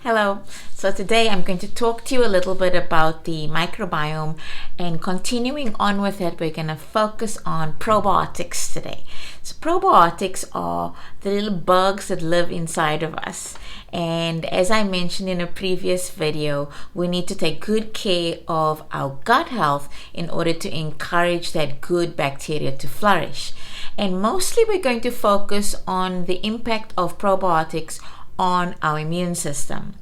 Hello. So today I'm going to talk to you a little bit about the microbiome, and continuing on with it, we're going to focus on probiotics today. So probiotics are the little bugs that live inside of us. And as I mentioned in a previous video, we need to take good care of our gut health in order to encourage that good bacteria to flourish. And mostly we're going to focus on the impact of probiotics on our immune system.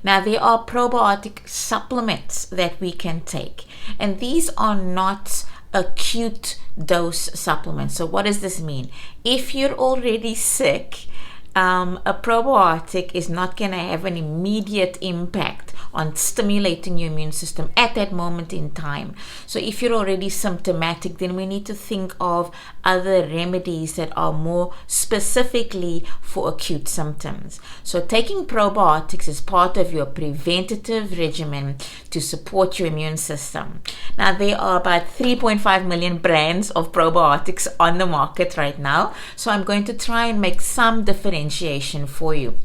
Now, there are probiotic supplements that we can take, and these are not acute dose supplements. So what does this mean? If you're already sick, a probiotic is not going to have an immediate impact on stimulating your immune system at that moment in time. So if you're already symptomatic, then we need to think of other remedies that are more specifically for acute symptoms. So taking probiotics is part of your preventative regimen to support your immune system. Now, there are about 3.5 million brands of probiotics on the market right now. So I'm going to try and make some differentiation for you.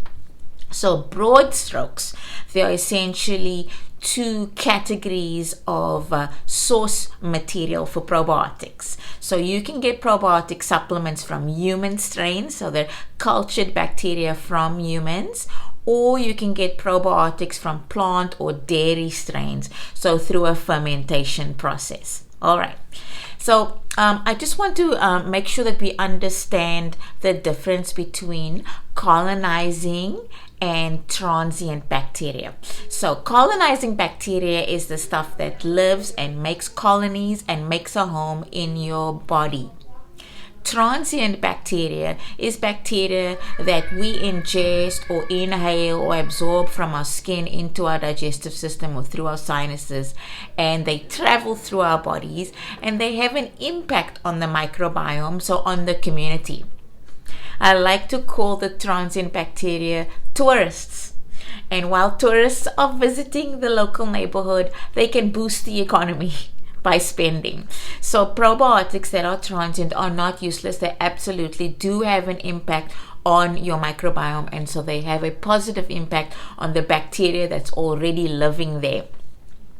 So broad strokes, there are essentially two categories of source material for probiotics. So you can get probiotic supplements from human strains, so they're cultured bacteria from humans, or you can get probiotics from plant or dairy strains, so through a fermentation process. All right. So I just want to make sure that we understand the difference between colonizing and transient bacteria. So colonizing bacteria is the stuff that lives and makes colonies and makes a home in your body. Transient bacteria is bacteria that we ingest or inhale or absorb from our skin into our digestive system or through our sinuses, and they travel through our bodies and they have an impact on the microbiome, so on the community. I like to call the transient bacteria tourists. And while tourists are visiting the local neighborhood, they can boost the economy by spending. So probiotics that are transient are not useless. They absolutely do have an impact on your microbiome, and so they have a positive impact on the bacteria that's already living there.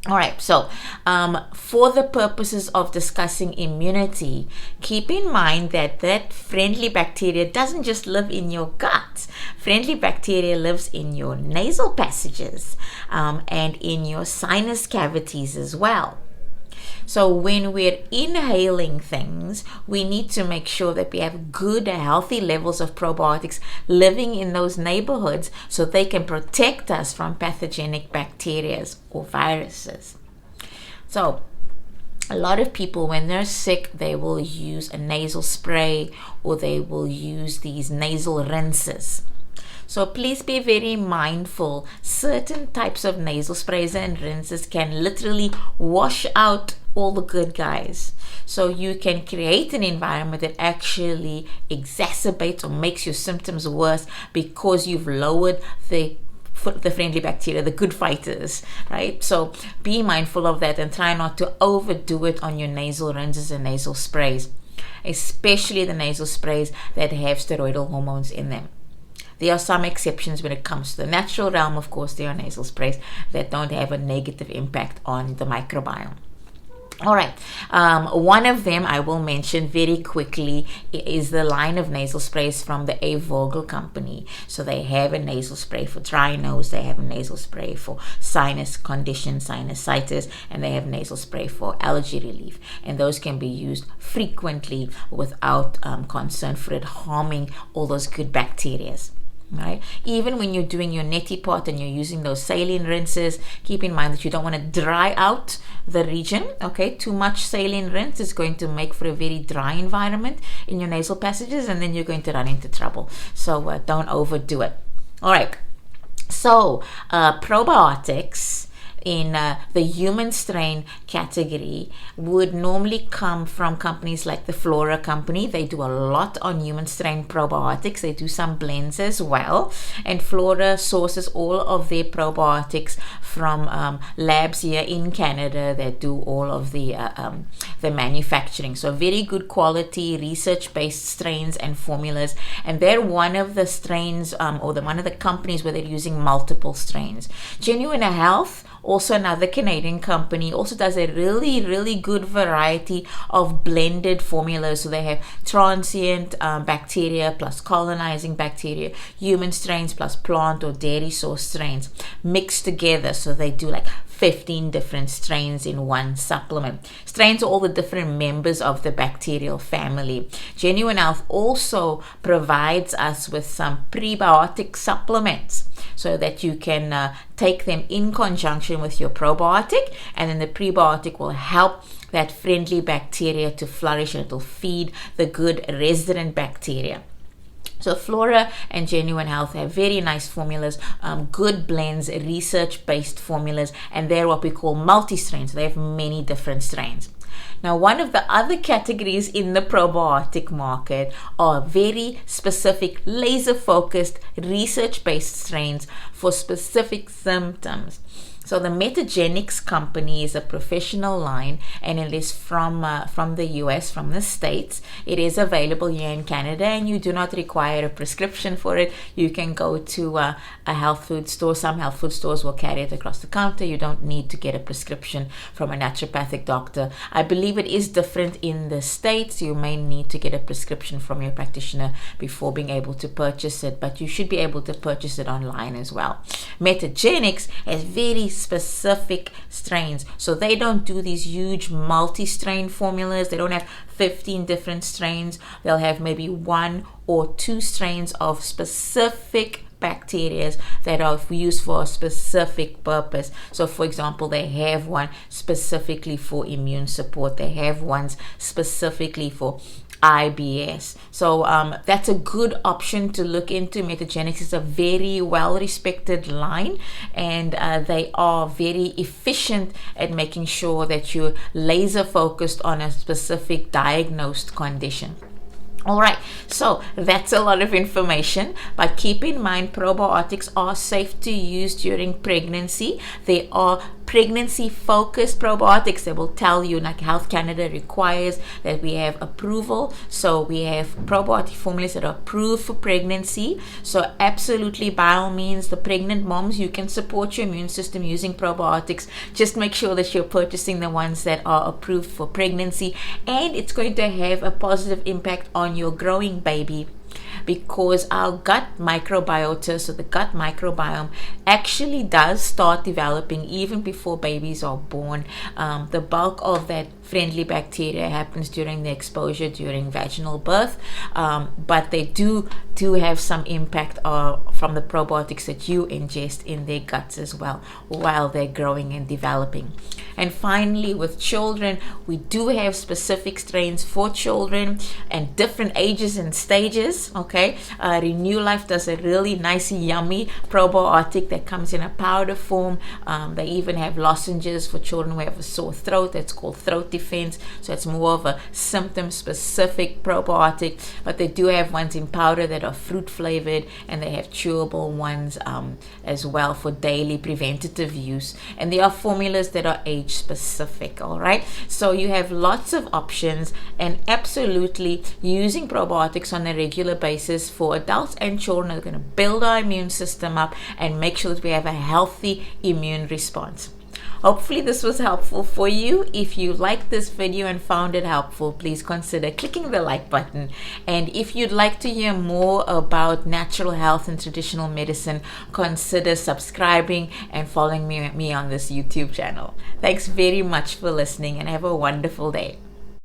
All right, so for the purposes of discussing immunity, keep in mind that friendly bacteria doesn't just live in your gut. Friendly bacteria lives in your nasal passages and in your sinus cavities as well. So when we're inhaling things, we need to make sure that we have good, healthy levels of probiotics living in those neighborhoods so they can protect us from pathogenic bacteria or viruses. So a lot of people, when they're sick, they will use a nasal spray or they will use these nasal rinses. So please be very mindful. Certain types of nasal sprays and rinses can literally wash out all the good guys. So you can create an environment that actually exacerbates or makes your symptoms worse because you've lowered the friendly bacteria, the good fighters, right? So be mindful of that and try not to overdo it on your nasal rinses and nasal sprays, especially the nasal sprays that have steroidal hormones in them. There are some exceptions when it comes to the natural realm. Of course, there are nasal sprays that don't have a negative impact on the microbiome. All right, one of them I will mention very quickly is the line of nasal sprays from the A. Vogel company. So they have a nasal spray for dry nose, they have a nasal spray for sinus condition, sinusitis, and they have nasal spray for allergy relief. And those can be used frequently without concern for it harming all those good bacteria. Right? Even when you're doing your neti pot and you're using those saline rinses, keep in mind that you don't want to dry out the region. Okay, too much saline rinse is going to make for a very dry environment in your nasal passages, and then you're going to run into trouble. So don't overdo it. All right, so probiotics, in the human strain category would normally come from companies like the Flora company. They do a lot on human strain probiotics. They do some blends as well. And Flora sources all of their probiotics from labs here in Canada that do all of the manufacturing. So very good quality, research-based strains and formulas. And they're one of the strains one of the companies where they're using multiple strains. Genuine Health, also another Canadian company, also does a really good variety of blended formulas. So they have transient bacteria plus colonizing bacteria, human strains plus plant or dairy source strains mixed together. So they do like 15 different strains in one supplement. Strains are all the different members of the bacterial family. Genuine Health also provides us with some prebiotic supplements so that you can take them in conjunction with your probiotic, and then the prebiotic will help that friendly bacteria to flourish, and it will feed the good resident bacteria. So Flora and Genuine Health have very nice formulas, good blends, research-based formulas, and they're what we call multi-strains. They have many different strains. Now, one of the other categories in the probiotic market are very specific, laser-focused, research-based strains for specific symptoms. So the Metagenics company is a professional line, and it is from the US, from the States. It is available here in Canada, and you do not require a prescription for it. You can go to a health food store. Some health food stores will carry it across the counter. You don't need to get a prescription from a naturopathic doctor. I believe it is different in the States. You may need to get a prescription from your practitioner before being able to purchase it, but you should be able to purchase it online as well. Metagenics has very specific strains, so they don't do these huge multi-strain formulas. They don't have 15 different strains. They'll have maybe 1 or 2 strains of specific bacteria that are used for a specific purpose. So for example, they have one specifically for immune support. They have ones specifically for IBS. So that's a good option to look into. Metagenics is a very well-respected line, and they are very efficient at making sure that you're laser focused on a specific diagnosed condition. All right, so that's a lot of information, but keep in mind probiotics are safe to use during pregnancy. They are pregnancy-focused probiotics. They will tell you, like Health Canada requires that we have approval. So we have probiotic formulas that are approved for pregnancy. So absolutely, by all means, the pregnant moms, you can support your immune system using probiotics. Just make sure that you're purchasing the ones that are approved for pregnancy, and it's going to have a positive impact on your growing baby, because our gut microbiota, so the gut microbiome, actually does start developing even before babies are born. The bulk of that friendly bacteria happens during the exposure during vaginal birth, but they do have some impact from the probiotics that you ingest in their guts as well while they're growing and developing. And finally, with children, we do have specific strains for children and different ages and stages. Okay, Renew Life does a really nice, yummy probiotic that comes in a powder form. They even have lozenges for children who have a sore throat. That's called Throat Defense. So it's more of a symptom-specific probiotic. But they do have ones in powder that are fruit-flavored, and they have chewable ones as well for daily preventative use. And there are formulas that are age-specific. All right. So you have lots of options, and absolutely using probiotics on a regular basis for adults and children are going to build our immune system up and make sure that we have a healthy immune response. Hopefully this was helpful for you. If you liked this video and found it helpful, please consider clicking the like button. And if you'd like to hear more about natural health and traditional medicine, consider subscribing and following me on this YouTube channel. Thanks very much for listening, and have a wonderful day.